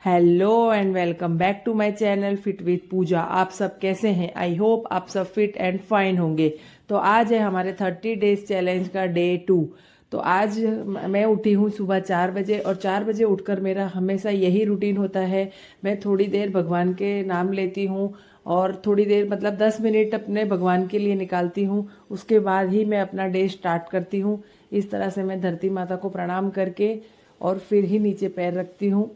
Hello and welcome back to my channel fit with Pooja. आप सब कैसे हैं? आई होप आप सब फिट एंड फाइन होंगे। तो आज है हमारे 30 डेज चैलेंज का डे 2। तो आज मैं उठी हूँ सुबह 4 बजे, और 4 बजे उठकर मेरा हमेशा यही रूटीन होता है। मैं थोड़ी देर भगवान के नाम लेती हूँ और थोड़ी देर मतलब 10 मिनट अपने भगवान के लिए निकालती हूँ। उसके बाद ही मैं अपना डे स्टार्ट करती हूँ। इस तरह से मैं धरती माता को प्रणाम करके और फिर ही नीचे पैर रखती हूँ।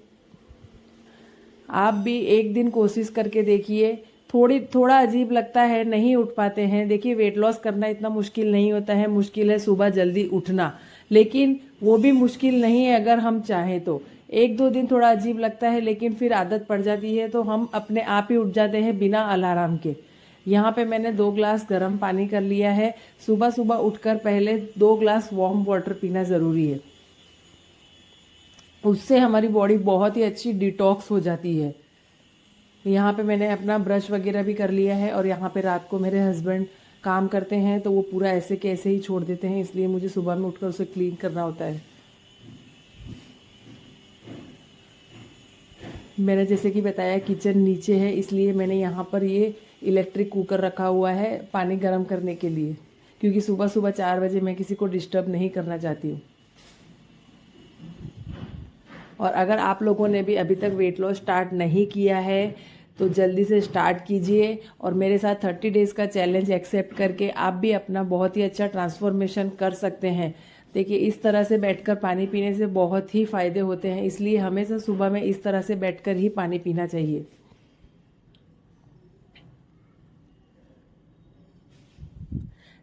आप भी एक दिन कोशिश करके देखिए। थोड़ा अजीब लगता है, नहीं उठ पाते हैं। देखिए, वेट लॉस करना इतना मुश्किल नहीं होता है, मुश्किल है सुबह जल्दी उठना। लेकिन वो भी मुश्किल नहीं है अगर हम चाहें तो। एक दो दिन थोड़ा अजीब लगता है, लेकिन फिर आदत पड़ जाती है तो हम अपने आप ही उठ जाते हैं बिना अलार्म के। यहाँ पे मैंने 2 ग्लास गर्म पानी कर लिया है। सुबह सुबह उठकर पहले 2 ग्लास वार्म वाटर पीना ज़रूरी है। उससे हमारी बॉडी बहुत ही अच्छी डिटॉक्स हो जाती है। यहाँ पे मैंने अपना ब्रश वगैरह भी कर लिया है। और यहाँ पे रात को मेरे हस्बैंड काम करते हैं तो वो पूरा ऐसे के ऐसे ही छोड़ देते हैं, इसलिए मुझे सुबह में उठकर उसे क्लीन करना होता है। मैंने जैसे कि बताया किचन नीचे है, इसलिए मैंने यहाँ पर ये इलेक्ट्रिक कुकर रखा हुआ है पानी गर्म करने के लिए, क्योंकि सुबह सुबह 4 बजे मैं किसी को डिस्टर्ब नहीं करना चाहती हूँ। और अगर आप लोगों ने भी अभी तक वेट लॉस स्टार्ट नहीं किया है तो जल्दी से स्टार्ट कीजिए और मेरे साथ 30 डेज़ का चैलेंज एक्सेप्ट करके आप भी अपना बहुत ही अच्छा ट्रांसफॉर्मेशन कर सकते हैं। देखिए, इस तरह से बैठकर पानी पीने से बहुत ही फ़ायदे होते हैं, इसलिए हमेशा सुबह में इस तरह से बैठकर ही पानी पीना चाहिए।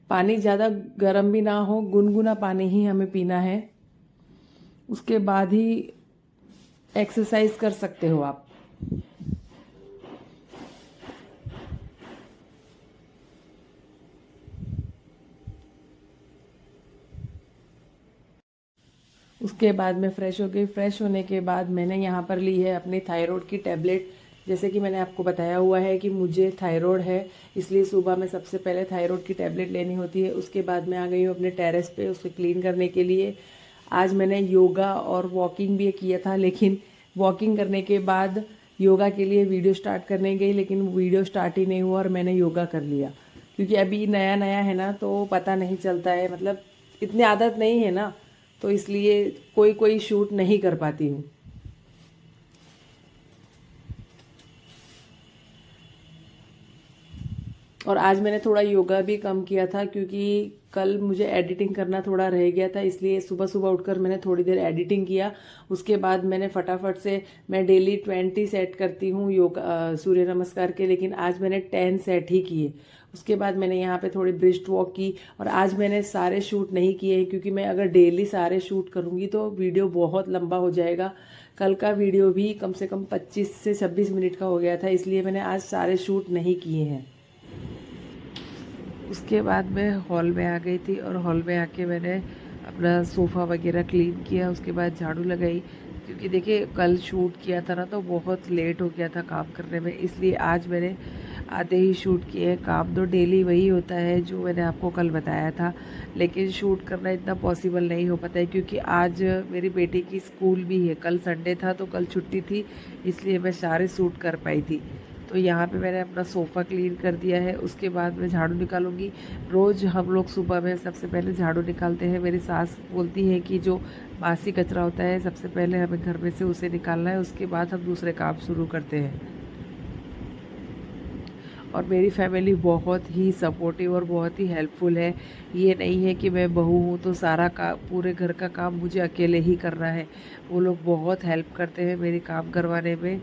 पानी ज़्यादा गर्म भी ना हो, गुनगुना पानी ही हमें पीना है। उसके बाद ही एक्सरसाइज कर सकते हो आप। उसके बाद मैं फ़्रेश हो गई। फ्रेश होने के बाद मैंने यहाँ पर ली है अपनी थायराइड की टैबलेट। जैसे कि मैंने आपको बताया हुआ है कि मुझे थायराइड है, इसलिए सुबह में सबसे पहले थायराइड की टैबलेट लेनी होती है। उसके बाद मैं आ गई हूँ अपने टेरेस पे उसे क्लीन करने के लिए। आज मैंने योगा और वॉकिंग भी किया था, लेकिन वॉकिंग करने के बाद योगा के लिए वीडियो स्टार्ट करने गई, लेकिन वीडियो स्टार्ट ही नहीं हुआ और मैंने योगा कर लिया। क्योंकि अभी नया नया है ना, तो पता नहीं चलता है, मतलब इतनी आदत नहीं है ना, तो इसलिए कोई कोई शूट नहीं कर पाती हूँ। और आज मैंने थोड़ा योगा भी कम किया था, क्योंकि कल मुझे एडिटिंग करना थोड़ा रह गया था, इसलिए सुबह सुबह उठकर मैंने थोड़ी देर एडिटिंग किया। उसके बाद मैंने फटाफट से, मैं डेली 20 सेट करती हूँ योगा सूर्य नमस्कार के, लेकिन आज मैंने 10 सेट ही किए। उसके बाद मैंने यहाँ पे थोड़ी ब्रिस्ट वॉक की। और आज मैंने सारे शूट नहीं किए, क्योंकि मैं अगर डेली सारे शूट करूँगी तो वीडियो बहुत लंबा हो जाएगा। कल का वीडियो भी कम से कम 25 से 26 मिनट का हो गया था, इसलिए मैंने आज सारे शूट नहीं किए हैं। उसके बाद मैं हॉल में आ गई थी और हॉल में आके मैंने अपना सोफ़ा वगैरह क्लीन किया। उसके बाद झाड़ू लगाई, क्योंकि देखिए कल शूट किया था ना, तो बहुत लेट हो गया था काम करने में, इसलिए आज मैंने आधे ही शूट किए हैं। काम तो डेली वही होता है जो मैंने आपको कल बताया था, लेकिन शूट करना इतना पॉसिबल नहीं हो पाता है, क्योंकि आज मेरी बेटी की स्कूल भी है। कल संडे था तो कल छुट्टी थी, इसलिए मैं सारे शूट कर पाई थी। तो यहाँ पे मैंने अपना सोफ़ा क्लीन कर दिया है। उसके बाद मैं झाड़ू निकालूंगी। रोज़ हम लोग सुबह में सबसे पहले झाड़ू निकालते हैं। मेरी सास बोलती है कि जो बासी कचरा होता है सबसे पहले हमें घर में से उसे निकालना है, उसके बाद हम दूसरे काम शुरू करते हैं। और मेरी फैमिली बहुत ही सपोर्टिव और बहुत ही हेल्पफुल है। ये नहीं है कि मैं बहू हूँ तो सारा पूरे घर का काम मुझे अकेले ही करना है। वो लोग बहुत हेल्प करते हैं मेरी काम करवाने में।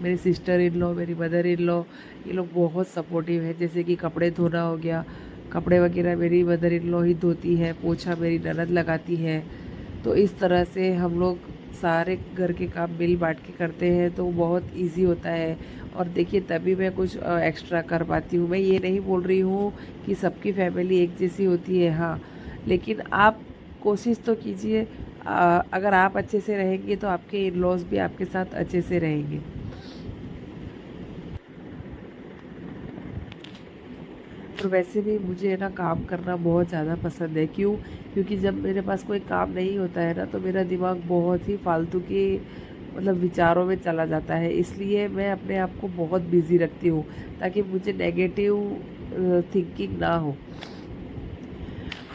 मेरी सिस्टर इन लॉ, मेरी मदर इन लॉ, ये लोग बहुत सपोर्टिव है। जैसे कि कपड़े धोना हो गया, कपड़े वगैरह मेरी मदर इन लॉ ही धोती है, पोछा मेरी ननद लगाती है। तो इस तरह से हम लोग सारे घर के काम मिल बांट के करते हैं, तो बहुत इजी होता है। और देखिए, तभी मैं कुछ एक्स्ट्रा कर पाती हूँ। मैं ये नहीं बोल रही हूँ कि सबकी फैमिली एक जैसी होती है, हाँ, लेकिन आप कोशिश तो कीजिए। अगर आप अच्छे से रहेंगे तो आपके इन लॉज भी आपके साथ अच्छे से रहेंगे। और वैसे भी मुझे ना काम करना बहुत ज़्यादा पसंद है। क्यों? क्योंकि जब मेरे पास कोई काम नहीं होता है ना, तो मेरा दिमाग बहुत ही फालतू की मतलब विचारों में चला जाता है। इसलिए मैं अपने आप को बहुत बिजी रखती हूँ ताकि मुझे नेगेटिव थिंकिंग ना हो।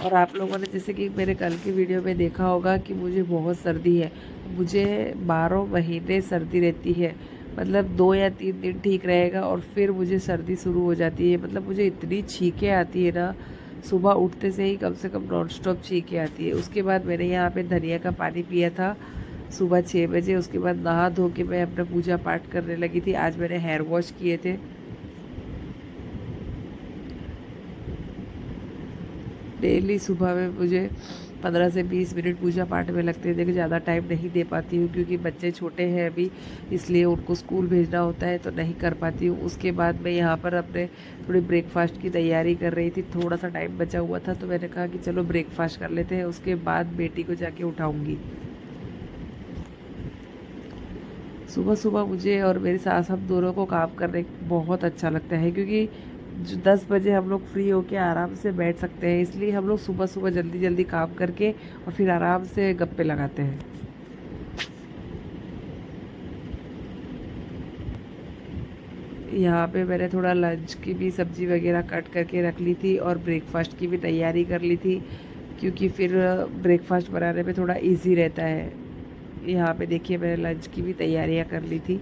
और आप लोगों ने जैसे कि मेरे कल की वीडियो में देखा होगा कि मुझे बहुत सर्दी है। मुझे 12 महीने सर्दी रहती है, मतलब 2 या 3 दिन ठीक रहेगा और फिर मुझे सर्दी शुरू हो जाती है। मतलब मुझे इतनी छींकें आती है ना, सुबह उठते से ही कम से कम नॉन स्टॉप छींकें आती है। उसके बाद मैंने यहाँ पे धनिया का पानी पिया था सुबह 6 बजे। उसके बाद नहा धो के मैं अपना पूजा पाठ करने लगी थी। आज मैंने हेयर वॉश किए थे। डेली सुबह में मुझे 15 से 20 मिनट पूजा पाठ में लगते हैं। देखिए ज़्यादा टाइम नहीं दे पाती हूँ क्योंकि बच्चे छोटे हैं अभी, इसलिए उनको स्कूल भेजना होता है तो नहीं कर पाती हूँ। उसके बाद मैं यहाँ पर अपने थोड़ी ब्रेकफास्ट की तैयारी कर रही थी। थोड़ा सा टाइम बचा हुआ था तो मैंने कहा कि चलो ब्रेकफास्ट कर लेते हैं, उसके बाद बेटी को जाके उठाऊँगी। सुबह सुबह मुझे और मेरी सास हम दोनों को काम करने बहुत अच्छा लगता है क्योंकि 10 बजे हम लोग फ्री होके आराम से बैठ सकते हैं। इसलिए हम लोग सुबह सुबह जल्दी जल्दी काम करके और फिर आराम से गप्पे लगाते हैं। यहाँ पे मैंने थोड़ा लंच की भी सब्जी वगैरह कट करके रख ली थी और ब्रेकफास्ट की भी तैयारी कर ली थी क्योंकि फिर ब्रेकफास्ट बनाने में थोड़ा इजी रहता है। यहाँ पे देखिए मैंने लंच की भी तैयारियाँ कर ली थी।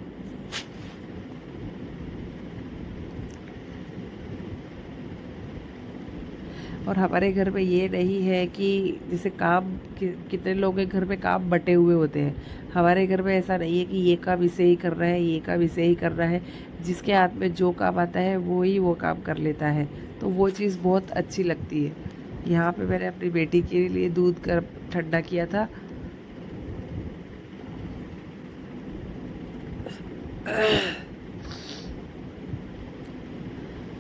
और हमारे घर में ये नहीं है कि जैसे काम कितने लोग के घर में काम बटे हुए होते हैं। हमारे घर में ऐसा नहीं है कि ये काम इसे ही करना है, ये काम इसे ही करना है। जिसके हाथ में जो काम आता है वो ही वो काम कर लेता है, तो वो चीज़ बहुत अच्छी लगती है। यहाँ पे मैंने अपनी बेटी के लिए दूध कर ठंडा किया था।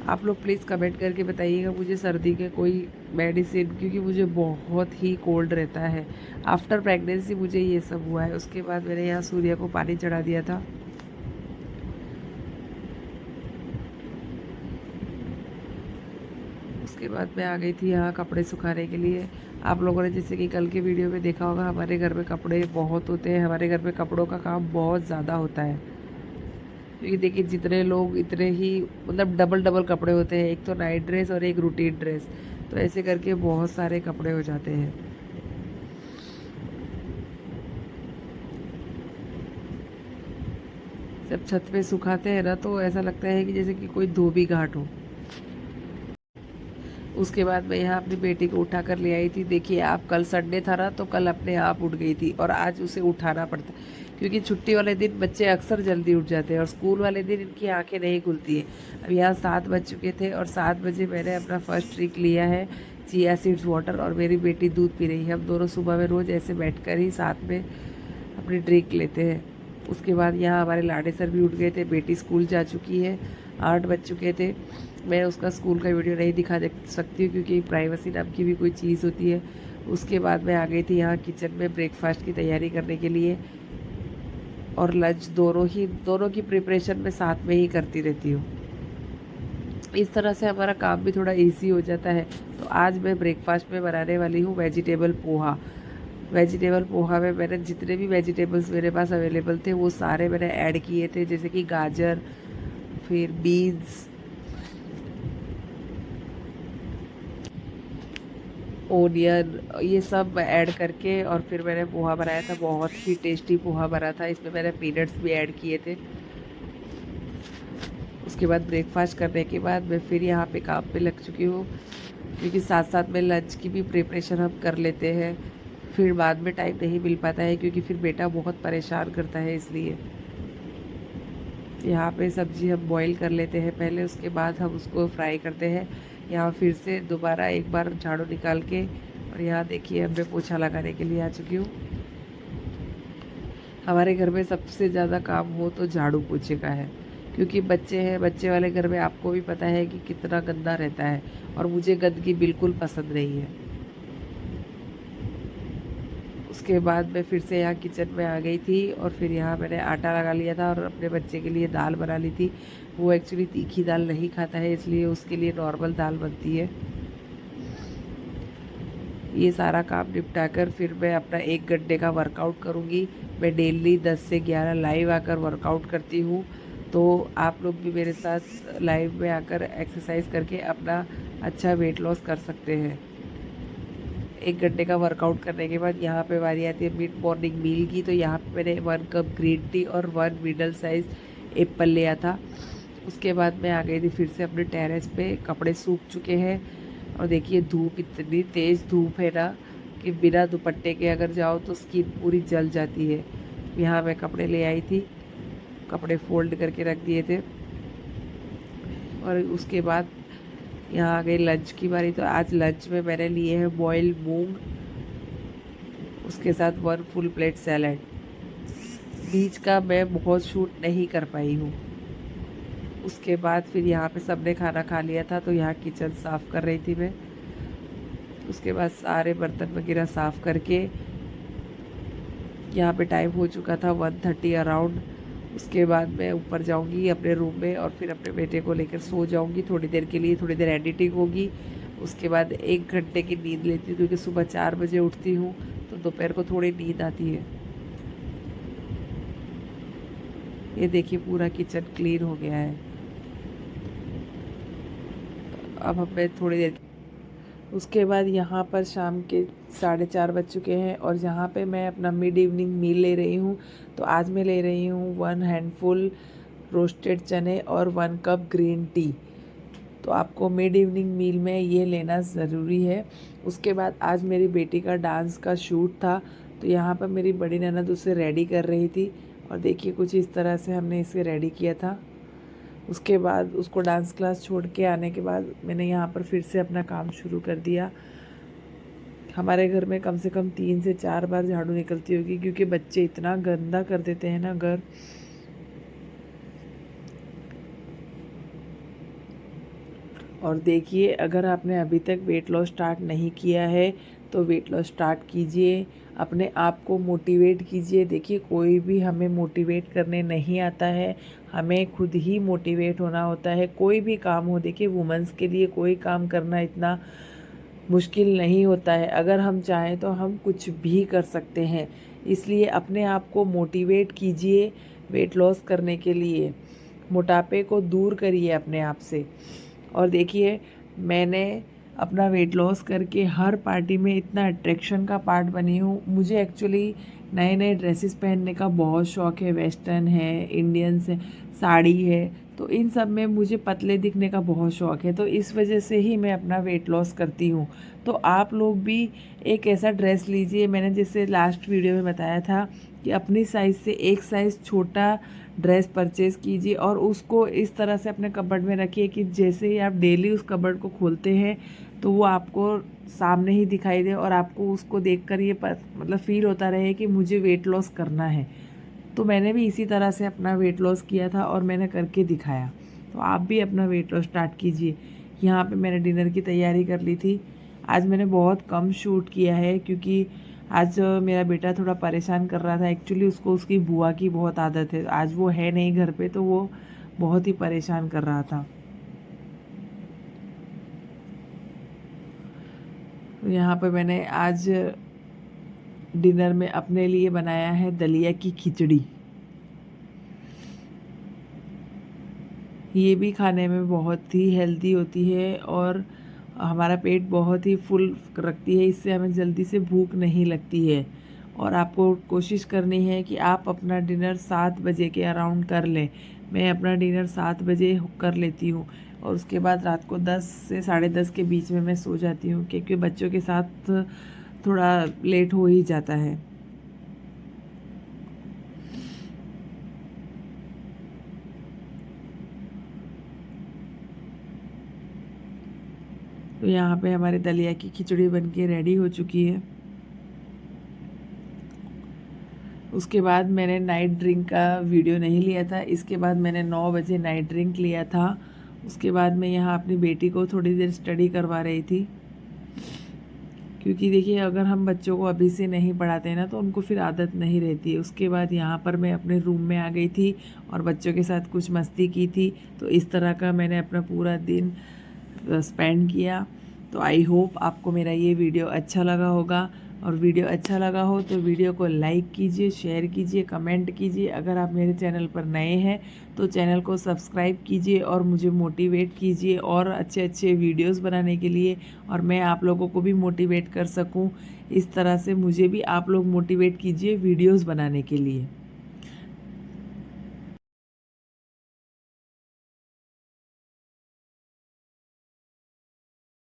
आप लोग प्लीज़ कमेंट करके बताइएगा मुझे सर्दी के कोई मेडिसिन, क्योंकि मुझे बहुत ही कोल्ड रहता है। आफ्टर प्रेगनेंसी मुझे ये सब हुआ है। उसके बाद मैंने यहाँ सूर्य को पानी चढ़ा दिया था। उसके बाद मैं आ गई थी यहाँ कपड़े सुखाने के लिए। आप लोगों ने जैसे कि कल के वीडियो में देखा होगा, हमारे घर में कपड़े बहुत होते हैं। हमारे घर में कपड़ों का काम बहुत ज़्यादा होता है क्योंकि देखिए जितने लोग इतने ही मतलब डबल डबल कपड़े होते हैं, एक तो नाइट ड्रेस और एक रूटीन ड्रेस, तो ऐसे करके बहुत सारे कपड़े हो जाते हैं। जब छत पे सुखाते हैं ना तो ऐसा लगता है कि जैसे कि कोई धोबी घाट हो। उसके बाद मैं यहाँ अपनी बेटी को उठा कर ले आई थी। देखिए आप, कल संडे था ना तो कल अपने आप उठ गई थी और आज उसे उठाना पड़ता क्योंकि छुट्टी वाले दिन बच्चे अक्सर जल्दी उठ जाते हैं और स्कूल वाले दिन इनकी आंखें नहीं खुलती है। अब यहाँ 7 बज चुके थे और 7 बजे मैंने अपना फर्स्ट ड्रिंक लिया है, चिया सीड्स वाटर, और मेरी बेटी दूध पी रही है। हम दोनों सुबह में रोज़ ऐसे बैठ कर ही साथ में अपनी ड्रिंक लेते हैं। उसके बाद यहाँ हमारे लाडे सर भी उठ गए थे। बेटी स्कूल जा चुकी है, 8 बज चुके थे। मैं उसका स्कूल का वीडियो नहीं दिखा सकती हूँ क्योंकि प्राइवेसी नाम की भी कोई चीज़ होती है। उसके बाद मैं आ गई थी यहाँ किचन में ब्रेकफास्ट की तैयारी करने के लिए, और लंच दोनों की प्रिपरेशन मैं साथ में ही करती रहती हूँ। इस तरह से हमारा काम भी थोड़ा इजी हो जाता है। तो आज मैं ब्रेकफास्ट में बनाने वाली हूँ वेजिटेबल पोहा। वेजिटेबल पोहा में मैंने जितने भी वेजिटेबल्स मेरे पास अवेलेबल थे वो सारे मैंने ऐड किए थे, जैसे कि गाजर, फिर बीन्स, ओनियन, ये सब ऐड करके और फिर मैंने पोहा बनाया था। बहुत ही टेस्टी पोहा बना था। इसमें मैंने पीनट्स भी ऐड किए थे। उसके बाद ब्रेकफास्ट करने के बाद मैं फिर यहाँ पे काम पे लग चुकी हूँ क्योंकि साथ साथ में लंच की भी प्रिपरेशन हम कर लेते हैं। फिर बाद में टाइम नहीं मिल पाता है क्योंकि फिर बेटा बहुत परेशान करता है। इसलिए यहाँ पे सब्ज़ी हम बॉईल कर लेते हैं पहले, उसके बाद हम उसको फ्राई करते हैं। यहाँ फिर से दोबारा एक बार झाड़ू निकाल के, और यहाँ देखिए अब मैं पोछा लगाने के लिए आ चुकी हूँ। हमारे घर में सबसे ज़्यादा काम हो तो झाड़ू पोछे का है क्योंकि बच्चे हैं। बच्चे वाले घर में आपको भी पता है कि कितना गंदा रहता है और मुझे गंदगी बिल्कुल पसंद नहीं है। उसके बाद मैं फिर से यहाँ किचन में आ गई थी और फिर यहाँ मैंने आटा लगा लिया था और अपने बच्चे के लिए दाल बना ली थी। वो एक्चुअली तीखी दाल नहीं खाता है, इसलिए उसके लिए नॉर्मल दाल बनती है। ये सारा काम निपटा कर फिर मैं अपना 1 घंटे का वर्कआउट करूँगी। मैं डेली 10 से 11 लाइव आकर वर्कआउट करती हूँ, तो आप लोग भी मेरे साथ लाइव में आकर एक्सरसाइज करके अपना अच्छा वेट लॉस कर सकते हैं। 1 घंटे का वर्कआउट करने के बाद यहाँ पे बारी आती है मिड मॉर्निंग मील की। तो यहाँ पे मैंने 1 कप ग्रीन टी और 1 मिडल साइज़ एप्पल लिया था। उसके बाद मैं आ गई थी फिर से अपने टेरेस पे। कपड़े सूख चुके हैं और देखिए धूप इतनी तेज़ धूप है ना कि बिना दुपट्टे के अगर जाओ तो स्किन पूरी जल जाती है। यहाँ मैं कपड़े ले आई थी, कपड़े फोल्ड करके रख दिए थे और उसके बाद यहाँ आ गई लंच की बारी। तो आज लंच में मैंने लिए हैं बॉयल मूंग, उसके साथ 1 फुल प्लेट सैलड। बीच का मैं बहुत शूट नहीं कर पाई हूँ। उसके बाद फिर यहाँ पे सबने खाना खा लिया था, तो यहाँ किचन साफ़ कर रही थी मैं। उसके बाद सारे बर्तन वगैरह साफ़ करके यहाँ पे टाइम हो चुका था 1:30 अराउंड। उसके बाद मैं ऊपर जाऊँगी अपने रूम में और फिर अपने बेटे को लेकर सो जाऊँगी थोड़ी देर के लिए। थोड़ी देर एडिटिंग होगी, उसके बाद 1 घंटे की नींद लेती हूँ क्योंकि सुबह 4 बजे उठती हूँ, तो दोपहर को थोड़ी नींद आती है। ये देखिए पूरा किचन क्लीन हो गया है। अब हमें थोड़ी देर, उसके बाद यहाँ पर शाम के 4:30 बज चुके हैं और यहाँ पे मैं अपना मिड इवनिंग मील ले रही हूँ। तो आज मैं ले रही हूँ 1 हैंडफुल रोस्टेड चने और 1 कप ग्रीन टी। तो आपको मिड इवनिंग मील में ये लेना ज़रूरी है। उसके बाद आज मेरी बेटी का डांस का शूट था, तो यहाँ पर मेरी बड़ी ननद उसे रेडी कर रही थी और देखिए कुछ इस तरह से हमने इसे रेडी किया था। उसके बाद उसको डांस क्लास छोड़ के आने के बाद मैंने यहाँ पर फिर से अपना काम शुरू कर दिया। हमारे घर में कम से कम 3 से 4 बार झाड़ू निकलती होगी क्योंकि बच्चे इतना गंदा कर देते हैं ना घर। और देखिए अगर आपने अभी तक वेट लॉस स्टार्ट नहीं किया है तो वेट लॉस स्टार्ट कीजिए, अपने आप को मोटिवेट कीजिए। देखिए कोई भी हमें मोटिवेट करने नहीं आता है, हमें खुद ही मोटिवेट होना होता है। कोई भी काम हो, देखिए वुमेंस के लिए कोई काम करना इतना मुश्किल नहीं होता है। अगर हम चाहें तो हम कुछ भी कर सकते हैं। इसलिए अपने आप को मोटिवेट कीजिए वेट लॉस करने के लिए। मोटापे को दूर करिए अपने आप से। और देखिए मैंने अपना वेट लॉस करके हर पार्टी में इतना अट्रैक्शन का पार्ट बनी हूँ। मुझे एक्चुअली नए नए ड्रेसेस पहनने का बहुत शौक़ है। वेस्टर्न है, इंडियंस है, साड़ी है, तो इन सब में मुझे पतले दिखने का बहुत शौक़ है। तो इस वजह से ही मैं अपना वेट लॉस करती हूँ। तो आप लोग भी एक ऐसा ड्रेस लीजिए, मैंने जैसे लास्ट वीडियो में बताया था कि अपनी साइज़ से एक साइज़ छोटा ड्रेस परचेज़ कीजिए और उसको इस तरह से अपने कबर्ड में रखिए कि जैसे ही आप डेली उस कबर्ड को खोलते हैं तो वो आपको सामने ही दिखाई दे और आपको उसको देखकर ये मतलब फ़ील होता रहे कि मुझे वेट लॉस करना है। तो मैंने भी इसी तरह से अपना वेट लॉस किया था और मैंने करके दिखाया। तो आप भी अपना वेट लॉस स्टार्ट कीजिए। यहाँ पे मैंने डिनर की तैयारी कर ली थी। आज मैंने बहुत कम शूट किया है क्योंकि आज मेरा बेटा थोड़ा परेशान कर रहा था। एक्चुअली उसको उसकी बुआ की बहुत आदत है। आज वो है नहीं घर पे, तो वो बहुत ही परेशान कर रहा था। यहाँ पे मैंने आज डिनर में अपने लिए बनाया है दलिया की खिचड़ी। ये भी खाने में बहुत ही हेल्दी होती है और हमारा पेट बहुत ही फुल रखती है। इससे हमें जल्दी से भूख नहीं लगती है। और आपको कोशिश करनी है कि आप अपना डिनर 7 बजे के अराउंड कर लें। मैं अपना डिनर 7 बजे कर लेती हूँ और उसके बाद रात को 10 से 10:30 के बीच में मैं सो जाती हूँ क्योंकि बच्चों के साथ थोड़ा लेट हो ही जाता है। तो यहाँ पे हमारे दलिया की खिचड़ी बनके रेडी हो चुकी है। उसके बाद मैंने नाइट ड्रिंक का वीडियो नहीं लिया था। इसके बाद मैंने 9 बजे नाइट ड्रिंक लिया था। उसके बाद मैं यहाँ अपनी बेटी को थोड़ी देर स्टडी करवा रही थी क्योंकि देखिए अगर हम बच्चों को अभी से नहीं पढ़ाते हैं ना तो उनको फिर आदत नहीं रहती है। उसके बाद यहाँ पर मैं अपने रूम में आ गई थी और बच्चों के साथ कुछ मस्ती की थी। तो इस तरह का मैंने अपना पूरा दिन स्पेंड किया। तो आई होप आपको मेरा ये वीडियो अच्छा लगा होगा, और वीडियो अच्छा लगा हो तो वीडियो को लाइक कीजिए, शेयर कीजिए, कमेंट कीजिए। अगर आप मेरे चैनल पर नए हैं तो चैनल को सब्सक्राइब कीजिए और मुझे मोटिवेट कीजिए और अच्छे अच्छे वीडियोस बनाने के लिए, और मैं आप लोगों को भी मोटिवेट कर सकूं। इस तरह से मुझे भी आप लोग मोटिवेट कीजिए वीडियोस बनाने के लिए।